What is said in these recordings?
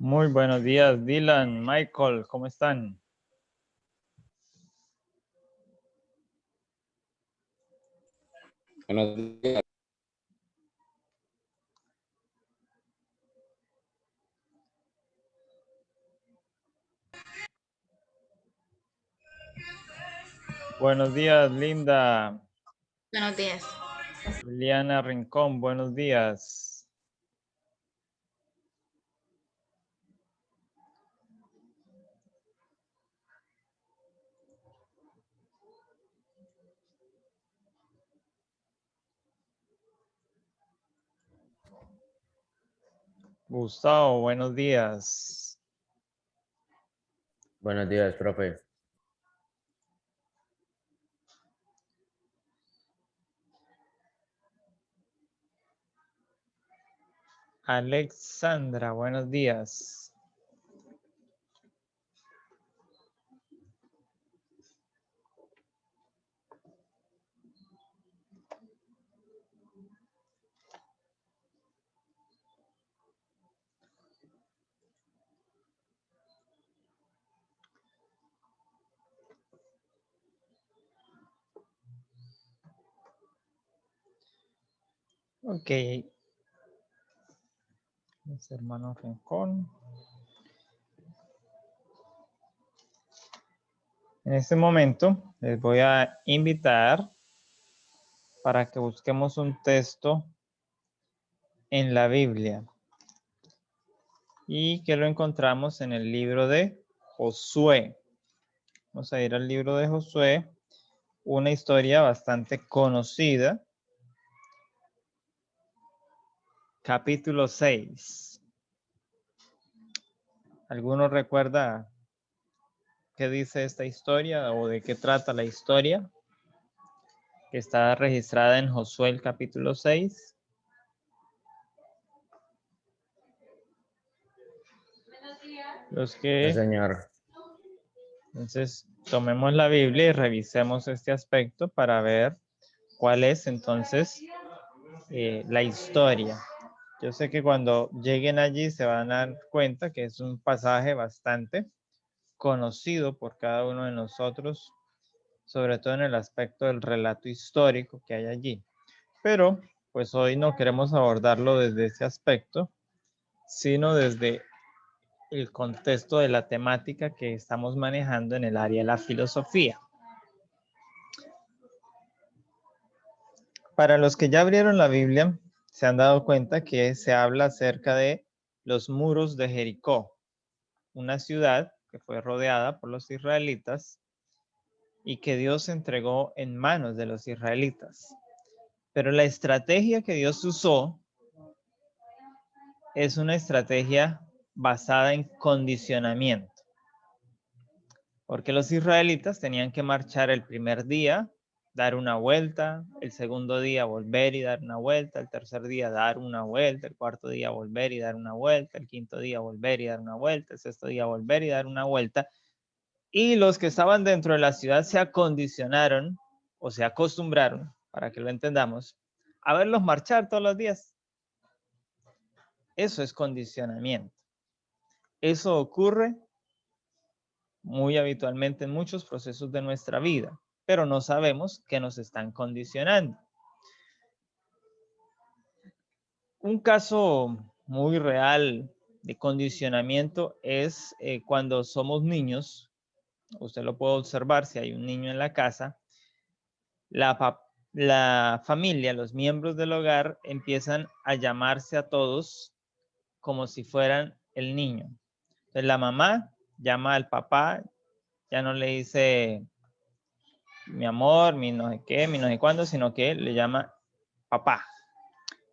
Muy buenos días, Dylan, Michael, ¿cómo están? Buenos días. Buenos días, Linda. Buenos días. Liliana Rincón, buenos días. Gustavo, buenos días. Buenos días, profe. Alexandra, buenos días. Ok. Mis hermanos Rincón. En este momento les voy a invitar para que busquemos un texto en la Biblia y que lo encontramos en el libro de Josué. Vamos a ir al libro de Josué, una historia bastante conocida. Capítulo 6. ¿Alguno recuerda qué dice esta historia o de qué trata la historia? Que está registrada en Josué el capítulo 6. Los No, que... señor. Entonces, tomemos la Biblia y revisemos este aspecto para ver cuál es entonces la historia. Yo sé que cuando lleguen allí se van a dar cuenta que es un pasaje bastante conocido por cada uno de nosotros, sobre todo en el aspecto del relato histórico que hay allí. Pero pues hoy no queremos abordarlo desde ese aspecto, sino desde el contexto de la temática que estamos manejando en el área de la filosofía. Para los que ya abrieron la Biblia, se han dado cuenta que se habla acerca de los muros de Jericó, una ciudad que fue rodeada por los israelitas y que Dios entregó en manos de los israelitas. Pero la estrategia que Dios usó es una estrategia basada en condicionamiento. Porque los israelitas tenían que marchar el primer día, dar una vuelta, el segundo día volver y dar una vuelta, el tercer día dar una vuelta, el cuarto día volver y dar una vuelta, el quinto día volver y dar una vuelta, el sexto día volver y dar una vuelta. Y los que estaban dentro de la ciudad se acondicionaron o se acostumbraron, para que lo entendamos, a verlos marchar todos los días. Eso es condicionamiento. Eso ocurre muy habitualmente en muchos procesos de nuestra vida, pero no sabemos que nos están condicionando. Un caso muy real de condicionamiento es cuando somos niños. Usted lo puede observar si hay un niño en la casa. La familia, los miembros del hogar empiezan a llamarse a todos como si fueran el niño. Entonces la mamá llama al papá, ya no le dice mi amor, mi no sé qué, mi no sé cuándo, sino que le llama papá.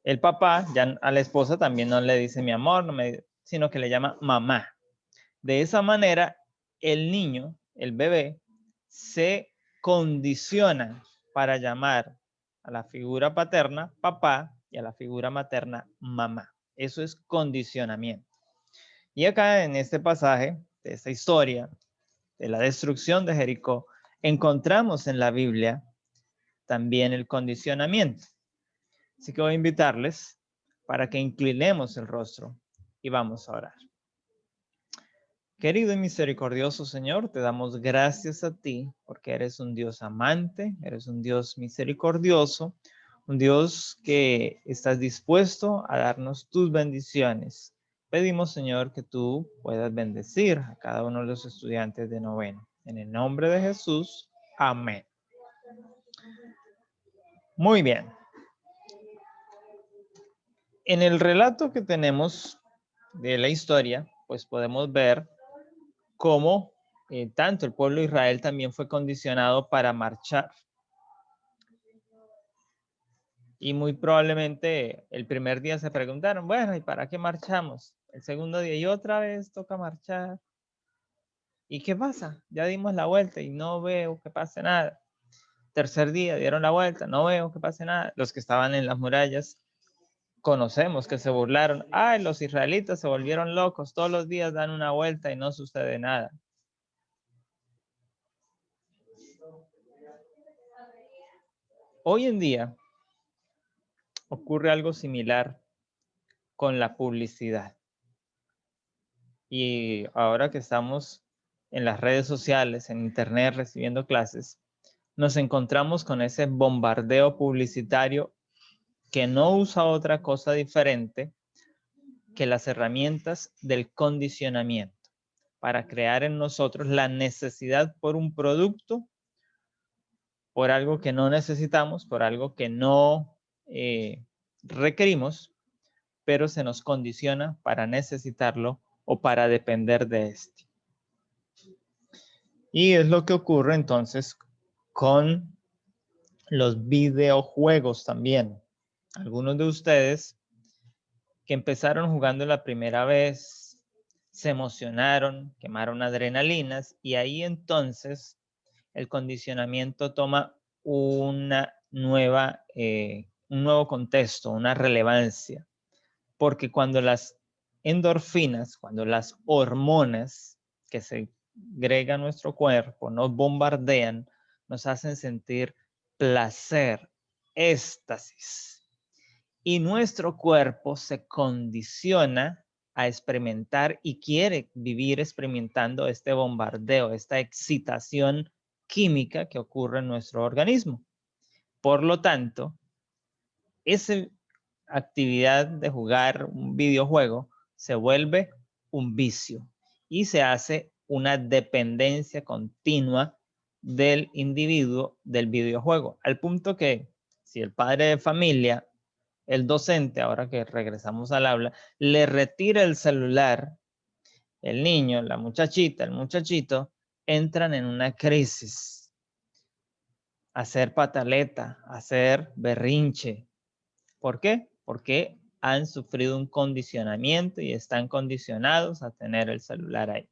El papá ya a la esposa también no le dice mi amor, sino que le llama mamá. De esa manera, el niño, el bebé, se condiciona para llamar a la figura paterna papá y a la figura materna mamá. Eso es condicionamiento. Y acá en este pasaje, de esta historia, de la destrucción de Jericó, encontramos en la Biblia también el condicionamiento. Así que voy a invitarles para que inclinemos el rostro y vamos a orar. Querido y misericordioso Señor, te damos gracias a ti porque eres un Dios amante, eres un Dios misericordioso, un Dios que estás dispuesto a darnos tus bendiciones. Pedimos, Señor, que tú puedas bendecir a cada uno de los estudiantes de noveno. En el nombre de Jesús, amén. Muy bien. En el relato que tenemos de la historia, pues podemos ver cómo tanto el pueblo de Israel también fue condicionado para marchar. Y muy probablemente el primer día se preguntaron, bueno, ¿y para qué marchamos? El segundo día, y otra vez toca marchar. ¿Y qué pasa? Ya dimos la vuelta y no veo que pase nada. Tercer día dieron la vuelta, no veo que pase nada. Los que estaban en las murallas conocemos que se burlaron. Ay, los israelitas se volvieron locos, todos los días dan una vuelta y no sucede nada. Hoy en día ocurre algo similar con la publicidad. Y ahora que estamos en las redes sociales, en internet, recibiendo clases, nos encontramos con ese bombardeo publicitario que no usa otra cosa diferente que las herramientas del condicionamiento para crear en nosotros la necesidad por un producto, por algo que no necesitamos, por algo que no requerimos, pero se nos condiciona para necesitarlo o para depender de este. Y es lo que ocurre entonces con los videojuegos también. Algunos de ustedes que empezaron jugando la primera vez se emocionaron, quemaron adrenalinas y ahí entonces el condicionamiento toma una nueva, un nuevo contexto, una relevancia. Porque cuando las endorfinas, cuando las hormonas que se agrega a nuestro cuerpo nos bombardean, nos hacen sentir placer, éxtasis. Y nuestro cuerpo se condiciona a experimentar y quiere vivir experimentando este bombardeo, esta excitación química que ocurre en nuestro organismo. Por lo tanto, esa actividad de jugar un videojuego se vuelve un vicio y se hace una dependencia continua del individuo del videojuego, al punto que si el padre de familia, el docente, ahora que regresamos al aula, le retira el celular, el niño, la muchachita, el muchachito, entran en una crisis, a hacer pataleta, a hacer berrinche. ¿Por qué? Porque han sufrido un condicionamiento y están condicionados a tener el celular ahí.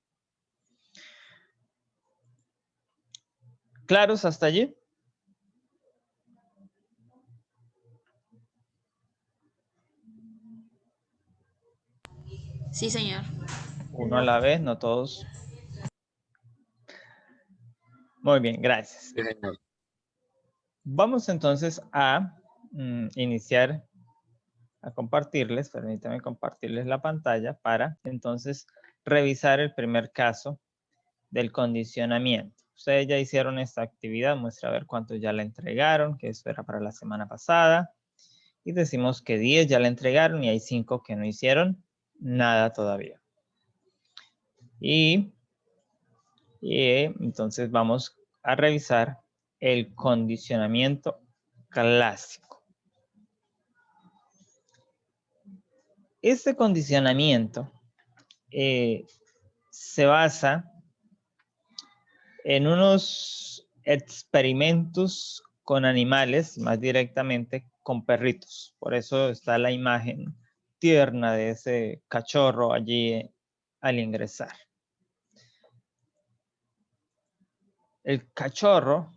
¿Claros hasta allí? Sí, señor. Uno a la vez, no todos. Muy bien, gracias. Sí, señor. Vamos entonces a iniciar a compartirles, permítanme compartirles la pantalla para entonces revisar el primer caso del condicionamiento. Ustedes ya hicieron esta actividad, muestra a ver cuántos ya la entregaron, que eso era para la semana pasada. Y decimos que 10 ya la entregaron y hay 5 que no hicieron nada todavía. Y entonces vamos a revisar el condicionamiento clásico. Este condicionamiento se basa en unos experimentos con animales, más directamente con perritos. Por eso está la imagen tierna de ese cachorro allí al ingresar. El cachorro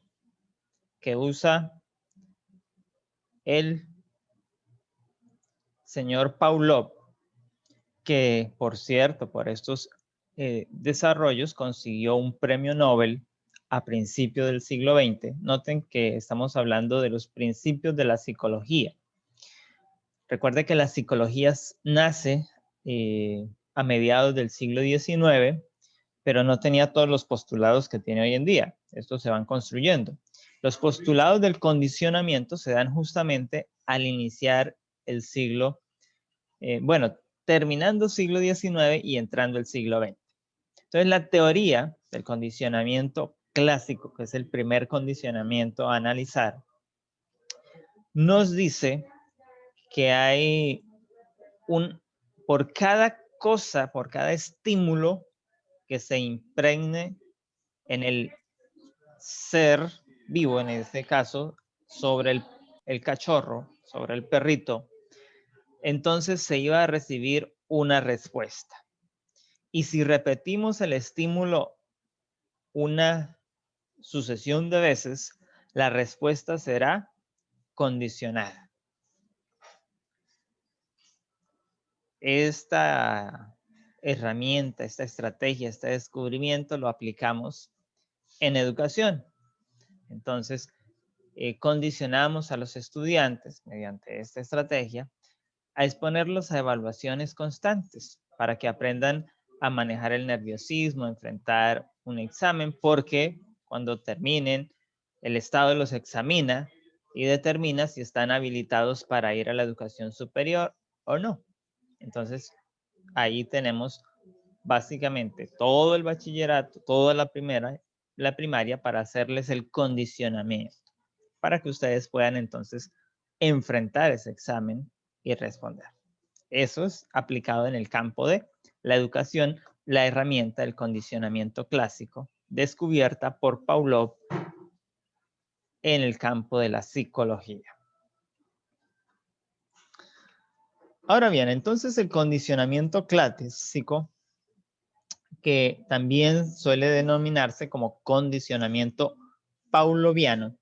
que usa el señor Pavlov, que por cierto, por estos desarrollos consiguió un premio Nobel a principios del siglo XX. Noten que estamos hablando de los principios de la psicología. Recuerde que la psicología nace a mediados del siglo XIX pero no tenía todos los postulados que tiene hoy en día. Estos se van construyendo. Los postulados del condicionamiento se dan justamente al iniciar el siglo, terminando siglo XIX y entrando el siglo XX. Entonces, la teoría del condicionamiento clásico, que es el primer condicionamiento a analizar, nos dice que hay por cada cosa, por cada estímulo que se impregne en el ser vivo, en este caso, sobre el cachorro, sobre el perrito, entonces se iba a recibir una respuesta. Y si repetimos el estímulo una sucesión de veces, la respuesta será condicionada. Esta herramienta, esta estrategia, este descubrimiento lo aplicamos en educación. Entonces, condicionamos a los estudiantes mediante esta estrategia a exponerlos a evaluaciones constantes para que aprendan a manejar el nerviosismo, a enfrentar un examen, porque cuando terminen, el Estado los examina y determina si están habilitados para ir a la educación superior o no. Entonces, ahí tenemos básicamente todo el bachillerato, toda la primaria para hacerles el condicionamiento, para que ustedes puedan entonces enfrentar ese examen y responder. Eso es aplicado en el campo de la educación, la herramienta del condicionamiento clásico, descubierta por Pavlov en el campo de la psicología. Ahora bien, entonces el condicionamiento clásico, que también suele denominarse como condicionamiento pavloviano,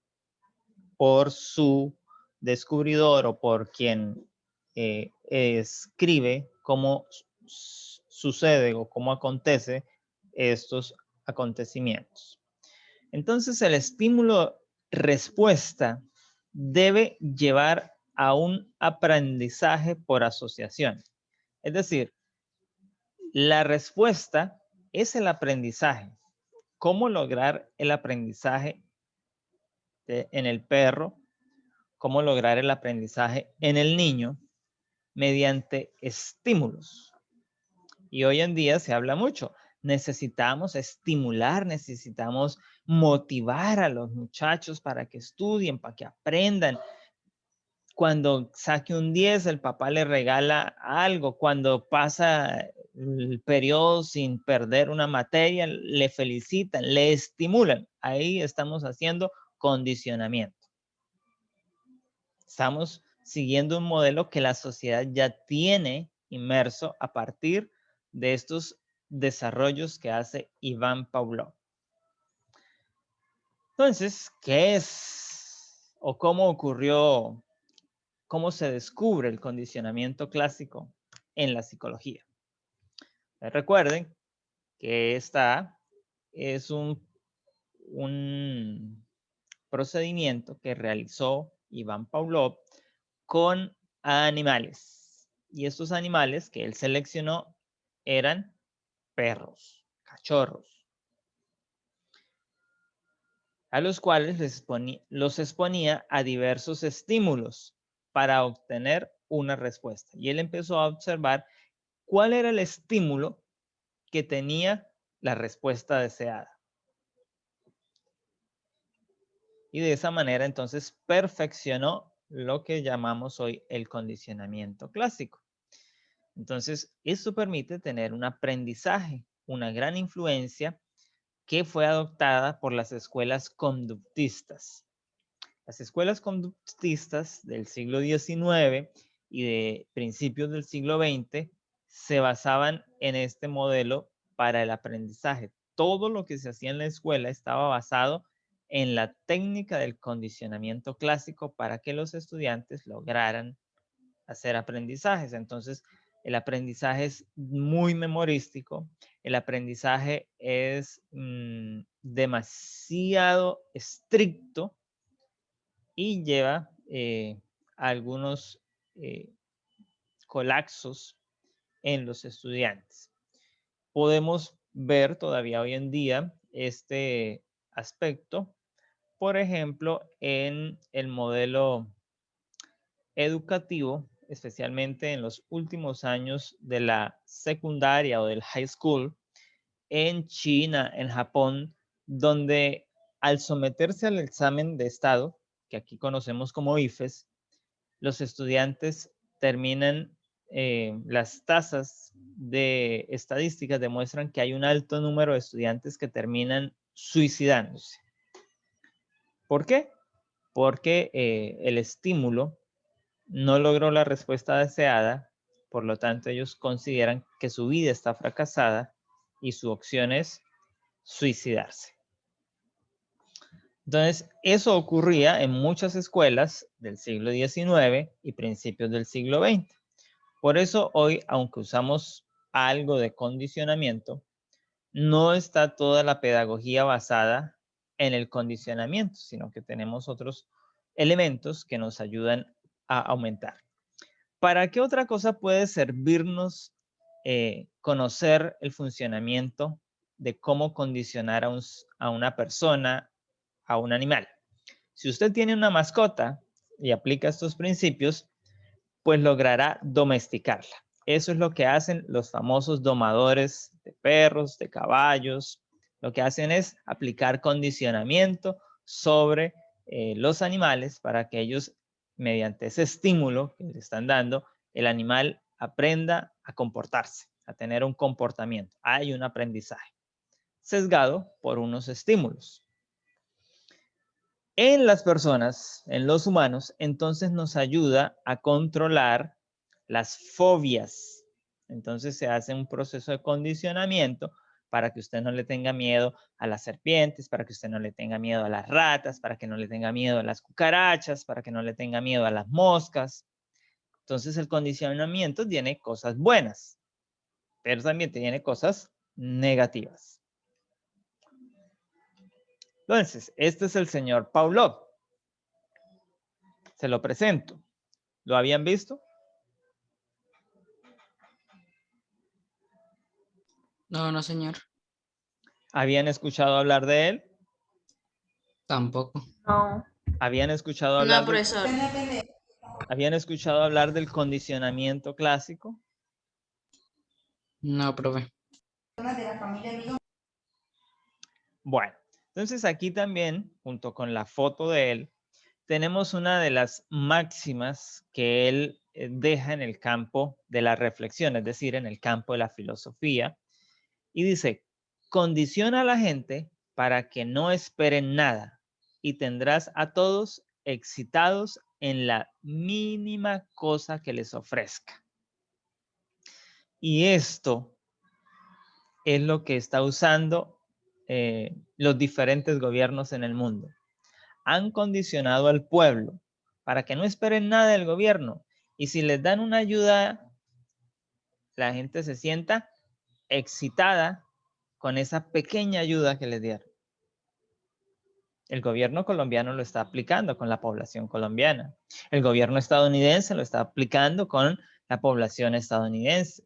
por su descubridor o por quien escribe cómo sucede o cómo acontece estos acontecimientos. Entonces, el estímulo respuesta debe llevar a un aprendizaje por asociación. Es decir, la respuesta es el aprendizaje. ¿Cómo lograr el aprendizaje en el perro? ¿Cómo lograr el aprendizaje en el niño? Mediante estímulos. Y hoy en día se habla mucho. Necesitamos estimular, necesitamos motivar a los muchachos para que estudien, para que aprendan. Cuando saque un 10, el papá le regala algo. Cuando pasa el periodo sin perder una materia, le felicitan, le estimulan. Ahí estamos haciendo condicionamiento. Estamos siguiendo un modelo que la sociedad ya tiene inmerso a partir de estos desarrollos que hace Iván Pavlov. Entonces, ¿qué es o cómo ocurrió, cómo se descubre el condicionamiento clásico en la psicología? Recuerden que esta es un procedimiento que realizó Iván Pavlov con animales. Y estos animales que él seleccionó eran perros, cachorros, a los cuales los exponía a diversos estímulos para obtener una respuesta. Y él empezó a observar cuál era el estímulo que tenía la respuesta deseada. Y de esa manera entonces perfeccionó lo que llamamos hoy el condicionamiento clásico. Entonces, esto permite tener un aprendizaje, una gran influencia que fue adoptada por las escuelas conductistas. Las escuelas conductistas del siglo XIX y de principios del siglo XX se basaban en este modelo para el aprendizaje. Todo lo que se hacía en la escuela estaba basado en la técnica del condicionamiento clásico para que los estudiantes lograran hacer aprendizajes. Entonces, el aprendizaje es muy memorístico, el aprendizaje es demasiado estricto y lleva algunos colapsos en los estudiantes. Podemos ver todavía hoy en día este aspecto, por ejemplo, en el modelo educativo, especialmente en los últimos años de la secundaria o del high school, en China, en Japón, donde al someterse al examen de estado, que aquí conocemos como IFES, los estudiantes terminan, las tasas de estadísticas demuestran que hay un alto número de estudiantes que terminan suicidándose. ¿Por qué? Porque el estímulo no logró la respuesta deseada, por lo tanto ellos consideran que su vida está fracasada y su opción es suicidarse. Entonces, eso ocurría en muchas escuelas del siglo XIX y principios del siglo XX. Por eso hoy, aunque usamos algo de condicionamiento, no está toda la pedagogía basada en el condicionamiento, sino que tenemos otros elementos que nos ayudan a aumentar. ¿Para qué otra cosa puede servirnos conocer el funcionamiento de cómo condicionar a una persona, a un animal? Si usted tiene una mascota y aplica estos principios, pues logrará domesticarla. Eso es lo que hacen los famosos domadores de perros, de caballos. Lo que hacen es aplicar condicionamiento sobre los animales para que ellos, mediante ese estímulo que le están dando, el animal aprenda a comportarse, a tener un comportamiento. Hay un aprendizaje sesgado por unos estímulos. En las personas, en los humanos, entonces nos ayuda a controlar las fobias. Entonces se hace un proceso de condicionamiento para que usted no le tenga miedo a las serpientes, para que usted no le tenga miedo a las ratas, para que no le tenga miedo a las cucarachas, para que no le tenga miedo a las moscas. Entonces el condicionamiento tiene cosas buenas, pero también tiene cosas negativas. Entonces, este es el señor Pavlov. Se lo presento. ¿Lo habían visto? No, no, señor. ¿Habían escuchado hablar de él? Tampoco. No. ¿Habían escuchado No, hablar profesor. ¿habían escuchado hablar del condicionamiento clásico? No, profe. Bueno, entonces aquí también, junto con la foto de él, tenemos una de las máximas que él deja en el campo de la reflexión, es decir, en el campo de la filosofía, y dice, condiciona a la gente para que no esperen nada y tendrás a todos excitados en la mínima cosa que les ofrezca. Y esto es lo que está usando los diferentes gobiernos en el mundo. Han condicionado al pueblo para que no esperen nada del gobierno. Y si les dan una ayuda, la gente se sienta excitada con esa pequeña ayuda que les dieron. El gobierno colombiano lo está aplicando con la población colombiana. El gobierno estadounidense lo está aplicando con la población estadounidense.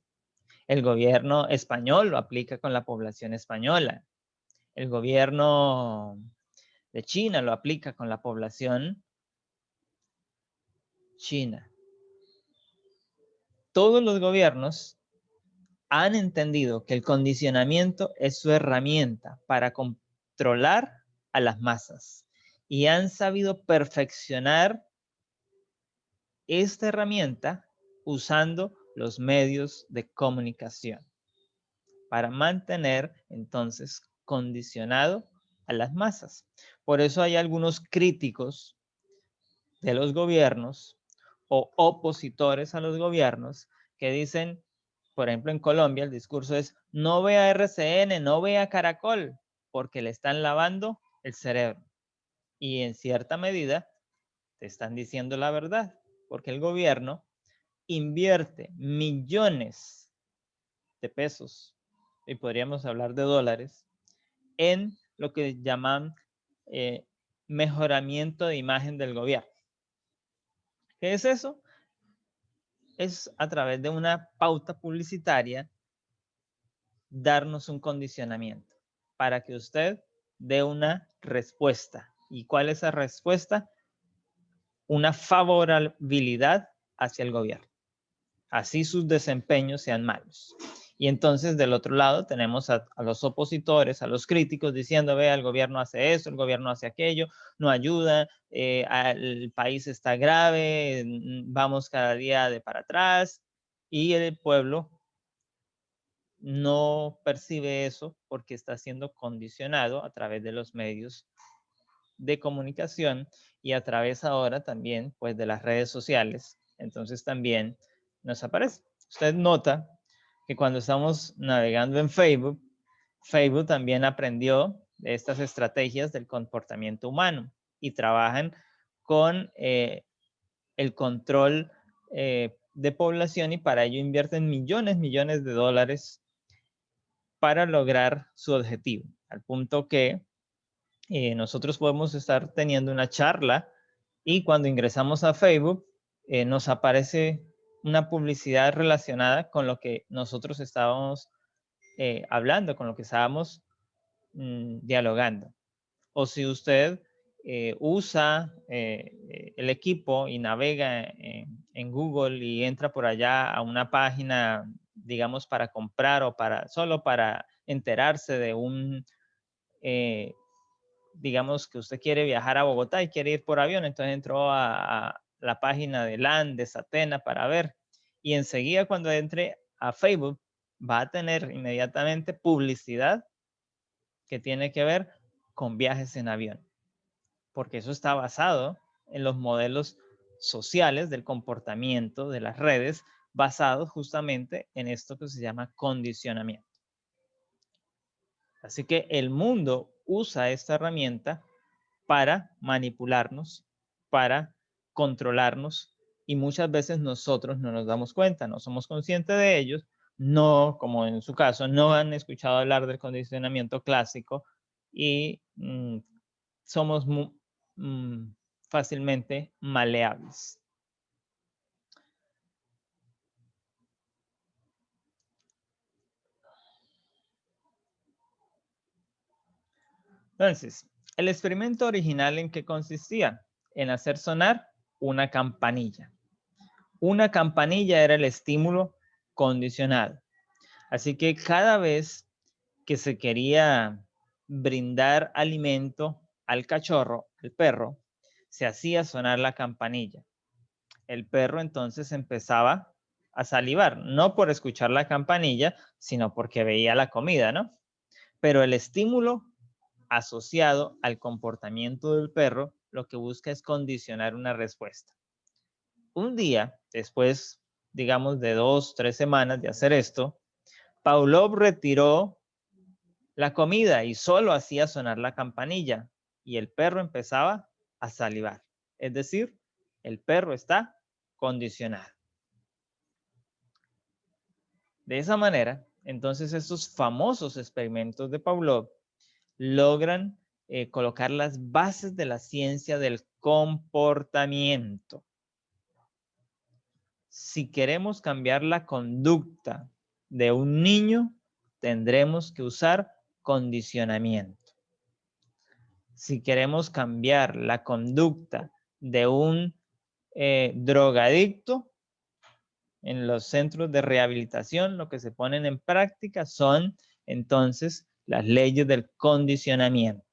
El gobierno español lo aplica con la población española. El gobierno de China lo aplica con la población china. Todos los gobiernos han entendido que el condicionamiento es su herramienta para controlar a las masas y han sabido perfeccionar esta herramienta usando los medios de comunicación para mantener entonces condicionado a las masas. Por eso hay algunos críticos de los gobiernos o opositores a los gobiernos que dicen, por ejemplo en Colombia el discurso es no vea RCN, no vea Caracol, porque le están lavando el cerebro. Y en cierta medida te están diciendo la verdad, porque el gobierno invierte millones de pesos, y podríamos hablar de dólares, en lo que llaman mejoramiento de imagen del gobierno. ¿Qué es eso? Es a través de una pauta publicitaria darnos un condicionamiento para que usted dé una respuesta. ¿Y cuál es esa respuesta? Una favorabilidad hacia el gobierno. Así sus desempeños sean malos. Y entonces del otro lado tenemos a los opositores, a los críticos diciendo, vea, el gobierno hace eso, el gobierno hace aquello, no ayuda, el país está grave, vamos cada día de para atrás. Y el pueblo no percibe eso porque está siendo condicionado a través de los medios de comunicación y a través ahora también pues de las redes sociales. Entonces también nos aparece. Usted nota que cuando estamos navegando en Facebook, Facebook también aprendió de estas estrategias del comportamiento humano y trabajan con el control de población y para ello invierten millones de dólares para lograr su objetivo, al punto que nosotros podemos estar teniendo una charla y cuando ingresamos a Facebook nos aparece una publicidad relacionada con lo que nosotros estábamos hablando, con lo que estábamos dialogando. O si usted usa el equipo y navega en Google y entra por allá a una página, digamos, para comprar o solo para enterarse de un digamos que usted quiere viajar a Bogotá y quiere ir por avión, entonces entró a la página de LAN, de Satena para ver. Y enseguida cuando entre a Facebook va a tener inmediatamente publicidad que tiene que ver con viajes en avión. Porque eso está basado en los modelos sociales del comportamiento de las redes, basados justamente en esto que se llama condicionamiento. Así que el mundo usa esta herramienta para manipularnos, para controlarnos y muchas veces nosotros no nos damos cuenta, no somos conscientes de ellos, no, como en su caso, no han escuchado hablar del condicionamiento clásico y somos fácilmente maleables. Entonces, el experimento original en qué consistía? En hacer sonar una campanilla. Una campanilla era el estímulo condicionado. Así que cada vez que se quería brindar alimento al cachorro, el perro, se hacía sonar la campanilla. El perro entonces empezaba a salivar, no por escuchar la campanilla, sino porque veía la comida, ¿no? Pero el estímulo asociado al comportamiento del perro lo que busca es condicionar una respuesta. Un día, después, digamos, de 2, 3 semanas de hacer esto, Pavlov retiró la comida y solo hacía sonar la campanilla y el perro empezaba a salivar. Es decir, el perro está condicionado. De esa manera, entonces estos famosos experimentos de Pavlov logran colocar las bases de la ciencia del comportamiento. Si queremos cambiar la conducta de un niño, tendremos que usar condicionamiento. Si queremos cambiar la conducta de un drogadicto, en los centros de rehabilitación lo que se ponen en práctica son entonces las leyes del condicionamiento.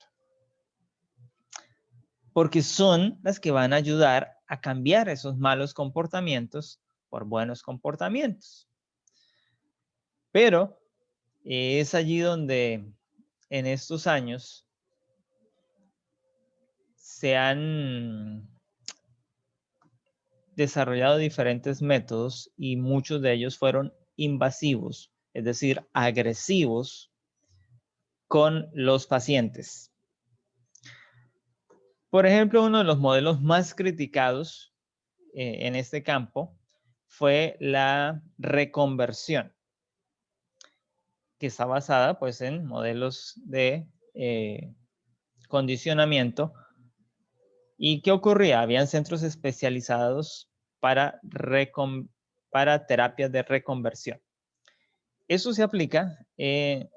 Porque son las que van a ayudar a cambiar esos malos comportamientos por buenos comportamientos. Pero es allí donde en estos años se han desarrollado diferentes métodos y muchos de ellos fueron invasivos, es decir, agresivos con los pacientes. Por ejemplo, uno de los modelos más criticados en este campo fue la reconversión, que está basada pues en modelos de condicionamiento. ¿Y qué ocurría? Habían centros especializados para terapias de reconversión. Eso se aplica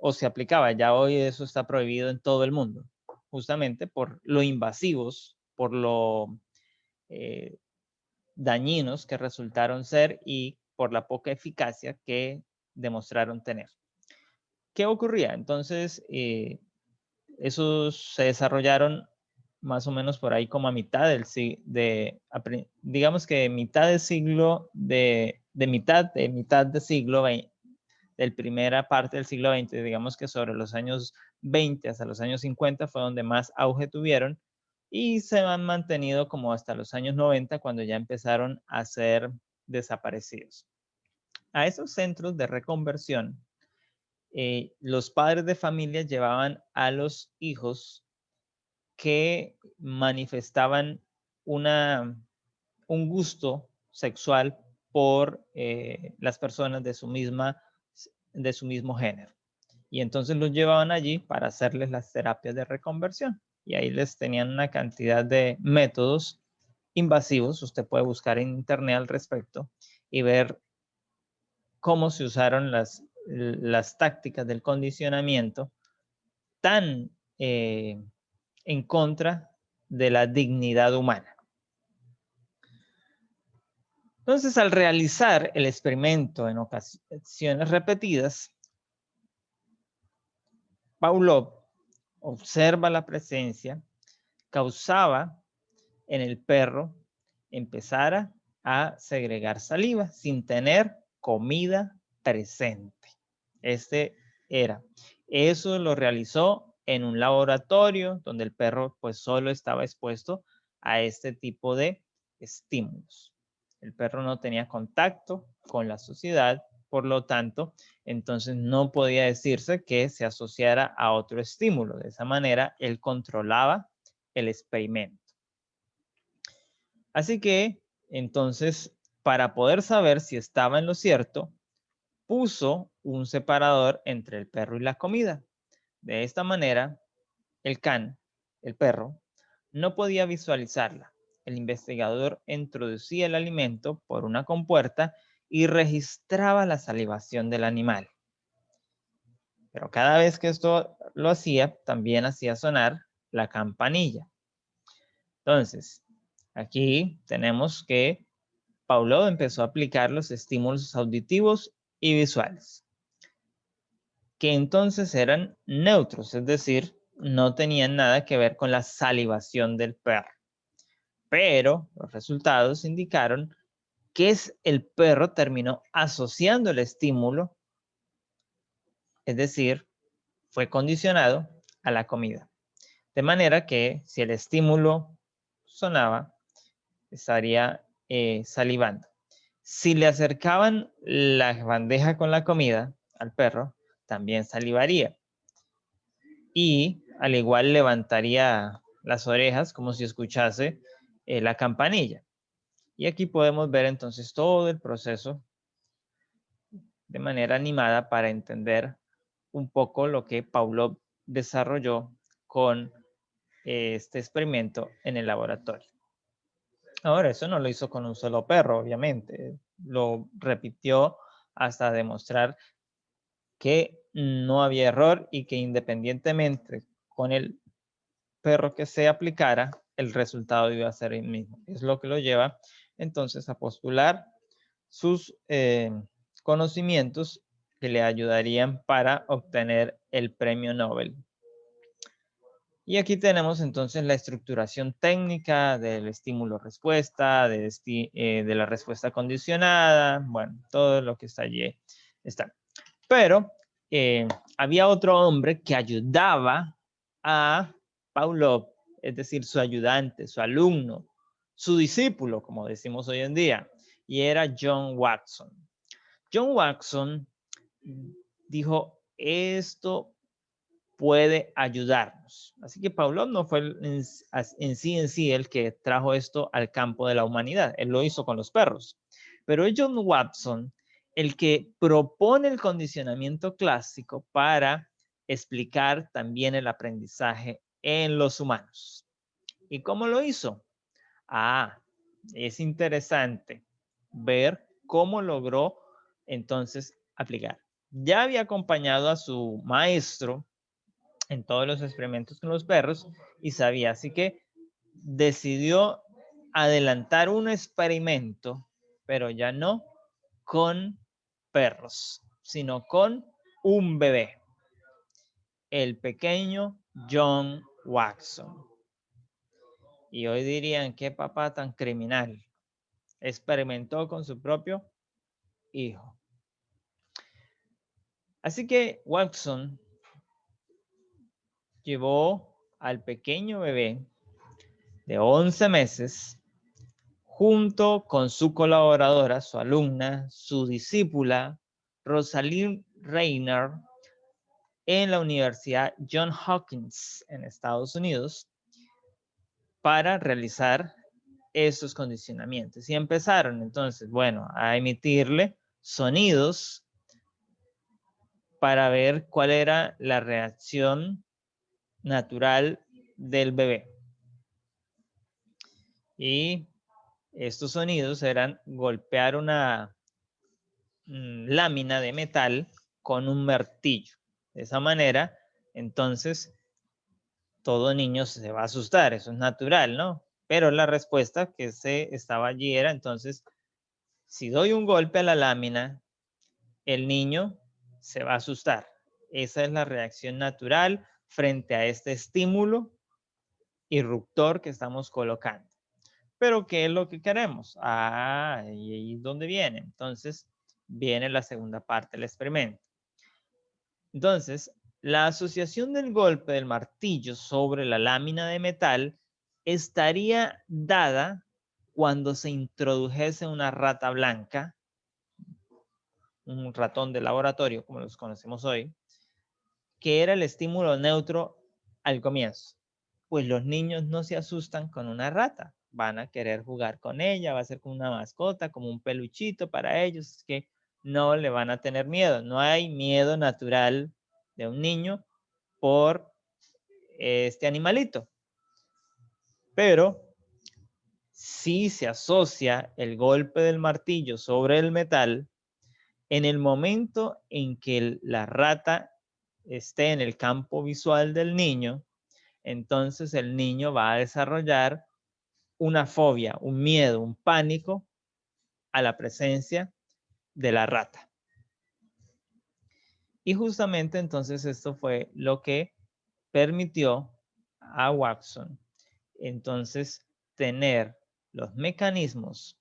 o se aplicaba, ya hoy eso está prohibido en todo el mundo, justamente por lo invasivos, por lo eh, dañinos que resultaron ser y por la poca eficacia que demostraron tener. ¿Qué ocurría? Entonces, esos se desarrollaron más o menos por ahí como a mitad del siglo, digamos que mitad del siglo, de mitad de siglo XX, de primera parte del siglo XX, digamos que sobre los años 20 hasta los años 50 fue donde más auge tuvieron y se han mantenido como hasta los años 90 cuando ya empezaron a ser desaparecidos. A esos centros de reconversión, los padres de familia llevaban a los hijos que manifestaban un gusto sexual por las personas de su mismo género. Y entonces los llevaban allí para hacerles las terapias de reconversión. Y ahí les tenían una cantidad de métodos invasivos. Usted puede buscar en internet al respecto y ver cómo se usaron las tácticas del condicionamiento tan en contra de la dignidad humana. Entonces, al realizar el experimento en ocasiones repetidas, Pavlov observa la presencia, causaba en el perro empezara a segregar saliva sin tener comida presente. Eso lo realizó en un laboratorio donde el perro pues solo estaba expuesto a este tipo de estímulos. El perro no tenía contacto con la sociedad, por lo tanto, entonces no podía decirse que se asociara a otro estímulo. De esa manera, él controlaba el experimento. Así que, entonces, para poder saber si estaba en lo cierto, puso un separador entre el perro y la comida. De esta manera, el perro, no podía visualizarla. El investigador introducía el alimento por una compuerta y registraba la salivación del animal. Pero cada vez que esto lo hacía, también hacía sonar la campanilla. Entonces, aquí tenemos que Pavlov empezó a aplicar los estímulos auditivos y visuales, que entonces eran neutros, es decir, no tenían nada que ver con la salivación del perro. Pero los resultados indicaron que el perro terminó asociando el estímulo, es decir, fue condicionado a la comida. De manera que si el estímulo sonaba, estaría salivando. Si le acercaban la bandeja con la comida al perro, también salivaría. Y al igual levantaría las orejas como si escuchase la campanilla. Y aquí podemos ver entonces todo el proceso de manera animada para entender un poco lo que Pavlov desarrolló con este experimento en el laboratorio. Ahora, eso no lo hizo con un solo perro, obviamente. Lo repitió hasta demostrar que no había error y que independientemente con el perro que se aplicara, el resultado iba a ser el mismo. Es lo que lo lleva entonces a postular sus conocimientos que le ayudarían para obtener el premio Nobel. Y aquí tenemos entonces la estructuración técnica del estímulo-respuesta, de la respuesta condicionada, bueno, todo lo que está allí está. Pero había otro hombre que ayudaba a Pavlov, es decir, su ayudante, su alumno, su discípulo, como decimos hoy en día, y era John Watson. John Watson dijo, esto puede ayudarnos. Así que Pavlov no fue en sí el que trajo esto al campo de la humanidad. Él lo hizo con los perros. Pero es John Watson el que propone el condicionamiento clásico para explicar también el aprendizaje en los humanos. ¿Y cómo lo hizo? Es interesante ver cómo logró entonces aplicar. ya había acompañado a su maestro en todos los experimentos con los perros y sabía, así que decidió adelantar un experimento, pero ya no con perros, sino con un bebé, el pequeño John Watson. Y hoy dirían, qué papá tan criminal. Experimentó con su propio hijo. Así que Watson llevó al pequeño bebé de 11 meses junto con su colaboradora, su alumna, su discípula, Rosalind Rayner, en la Universidad Johns Hopkins en Estados Unidos para realizar esos condicionamientos. Y empezaron entonces, bueno, a emitirle sonidos para ver cuál era la reacción natural del bebé. Y estos sonidos eran golpear una lámina de metal con un martillo. De esa manera, entonces, todo niño se va a asustar, eso es natural, ¿no? Pero la respuesta que se estaba allí era, entonces, si doy un golpe a la lámina, el niño se va a asustar. Esa es la reacción natural frente a este estímulo irruptor que estamos colocando. Pero ¿qué es lo que queremos? Ah, y ahí es donde viene. Entonces, viene la segunda parte del experimento. Entonces, la asociación del golpe del martillo sobre la lámina de metal estaría dada cuando se introdujese una rata blanca, un ratón de laboratorio, como los conocemos hoy, que era el estímulo neutro al comienzo. Pues los niños no se asustan con una rata, van a querer jugar con ella, va a ser como una mascota, como un peluchito para ellos, es que no le van a tener miedo, no hay miedo natural de un niño por este animalito. Pero si se asocia el golpe del martillo sobre el metal, en el momento en que la rata esté en el campo visual del niño, entonces el niño va a desarrollar una fobia, un miedo, un pánico a la presencia de la rata. Y justamente entonces esto fue lo que permitió a Watson entonces tener los mecanismos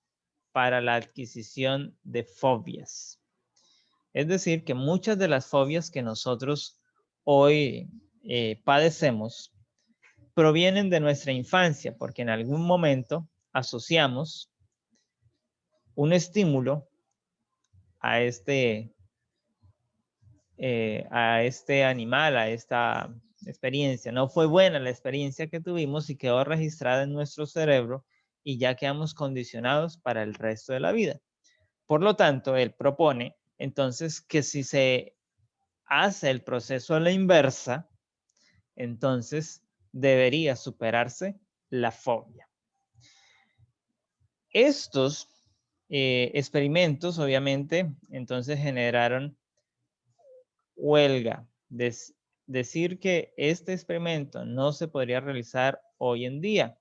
para la adquisición de fobias. Es decir, que muchas de las fobias que nosotros hoy padecemos provienen de nuestra infancia, porque en algún momento asociamos un estímulo a este animal, a esta experiencia. No fue buena la experiencia que tuvimos y quedó registrada en nuestro cerebro y ya quedamos condicionados para el resto de la vida. Por lo tanto, él propone entonces que si se hace el proceso a la inversa, entonces debería superarse la fobia. Estos experimentos, obviamente, entonces generaron huelga. Decir que este experimento no se podría realizar hoy en día,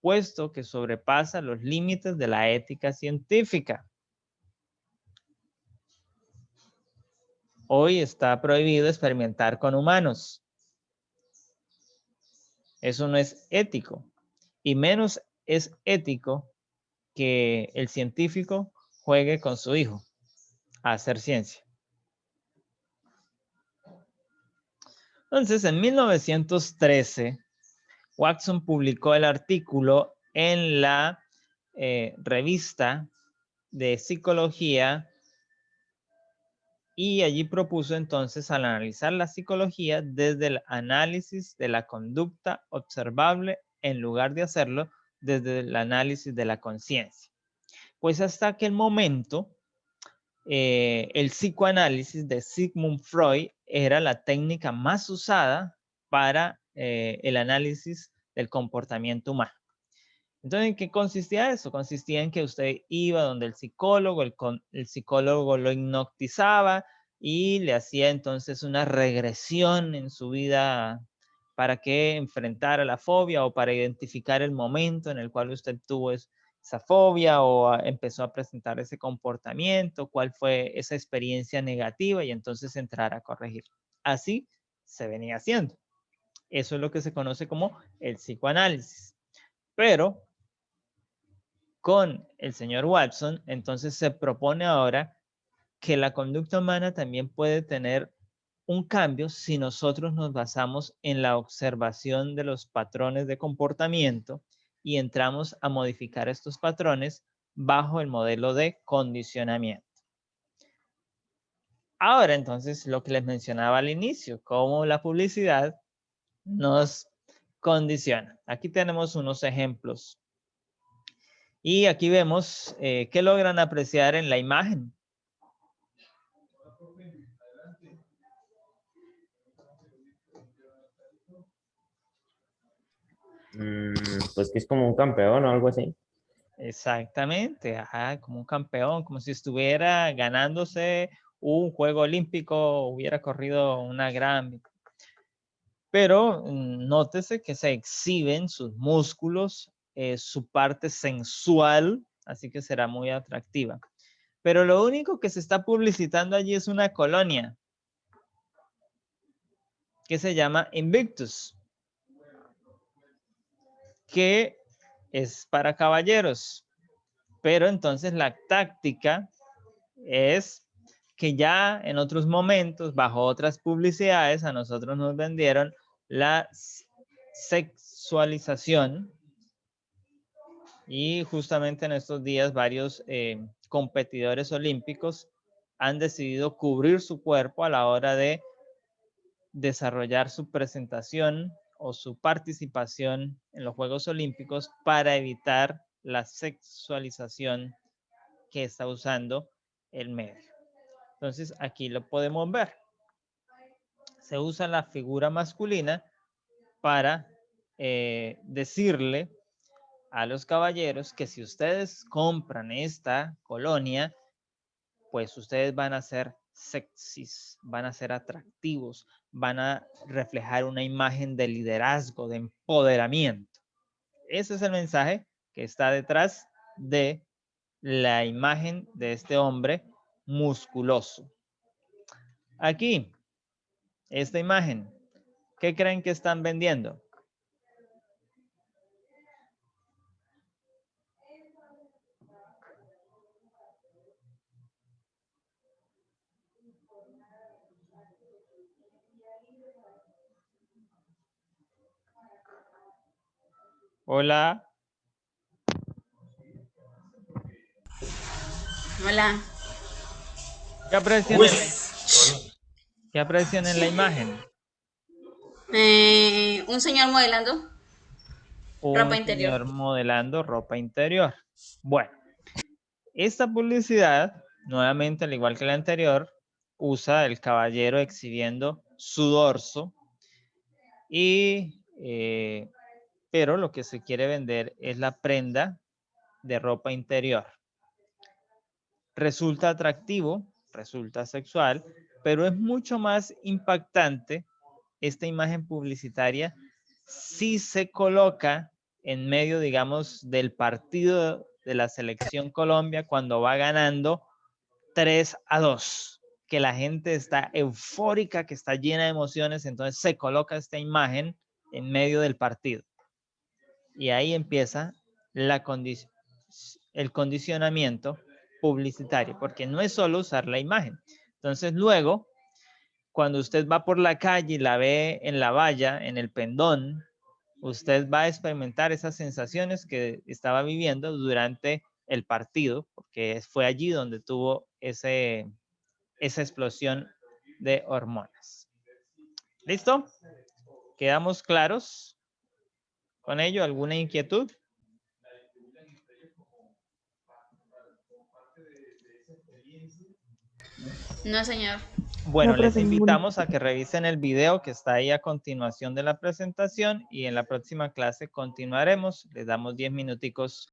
puesto que sobrepasa los límites de la ética científica. Hoy está prohibido experimentar con humanos. Eso no es ético. Y menos es ético que el científico juegue con su hijo a hacer ciencia. Entonces, en 1913, Watson publicó el artículo en la revista de psicología y allí propuso entonces al analizar la psicología desde el análisis de la conducta observable en lugar de hacerlo desde el análisis de la conciencia. Pues hasta aquel momento, el psicoanálisis de Sigmund Freud era la técnica más usada para el análisis del comportamiento humano. Entonces, ¿en qué consistía eso? Consistía en que usted iba donde el psicólogo lo hipnotizaba, y le hacía entonces una regresión en su vida para que enfrentara la fobia o para identificar el momento en el cual usted tuvo esa fobia o empezó a presentar ese comportamiento, cuál fue esa experiencia negativa y entonces entrar a corregir. Así se venía haciendo. Eso es lo que se conoce como el psicoanálisis. Pero con el señor Watson, entonces se propone ahora que la conducta humana también puede tener un cambio si nosotros nos basamos en la observación de los patrones de comportamiento y entramos a modificar estos patrones bajo el modelo de condicionamiento. Ahora entonces lo que les mencionaba al inicio, cómo la publicidad nos condiciona. Aquí tenemos unos ejemplos. Y aquí vemos qué logran apreciar en la imagen. Pues que es como un campeón o algo así. Exactamente, ajá, como un campeón, como si estuviera ganándose un juego olímpico, hubiera corrido una gran... Pero nótese que se exhiben sus músculos, su parte sensual, así que será muy atractiva. Pero lo único que se está publicitando allí es una colonia que se llama Invictus, que es para caballeros. Pero entonces la táctica es que ya en otros momentos, bajo otras publicidades, a nosotros nos vendieron la sexualización. Y justamente en estos días varios competidores olímpicos han decidido cubrir su cuerpo a la hora de desarrollar su presentación o su participación en los Juegos Olímpicos para evitar la sexualización que está usando el medio. Entonces aquí lo podemos ver. Se usa la figura masculina para decirle a los caballeros que si ustedes compran esta colonia, pues ustedes van a ser sexys, van a ser atractivos, van a reflejar una imagen de liderazgo, de empoderamiento. Ese es el mensaje que está detrás de la imagen de este hombre musculoso. Aquí, esta imagen, ¿qué creen que están vendiendo? Hola. Hola. ¿Qué aprecian, ¿qué aprecian en la imagen? Un señor modelando ropa Un interior. señor modelando ropa interior. Bueno, esta publicidad, nuevamente al igual que la anterior, usa el caballero exhibiendo su dorso y pero lo que se quiere vender es la prenda de ropa interior. Resulta atractivo, resulta sexual, pero es mucho más impactante esta imagen publicitaria si se coloca en medio, digamos, del partido de la selección Colombia cuando va ganando 3-2, que la gente está eufórica, que está llena de emociones, entonces se coloca esta imagen en medio del partido. Y ahí empieza el condicionamiento publicitario, porque no es solo usar la imagen. Entonces luego, cuando usted va por la calle y la ve en la valla, en el pendón, usted va a experimentar esas sensaciones que estaba viviendo durante el partido, porque fue allí donde tuvo esa explosión de hormonas. ¿Listo? ¿Quedamos claros con ello? ¿Alguna inquietud? No, señor. Bueno, No, les profe, invitamos a que revisen el video que está ahí a continuación de la presentación y en la próxima clase continuaremos. Les damos 10 minuticos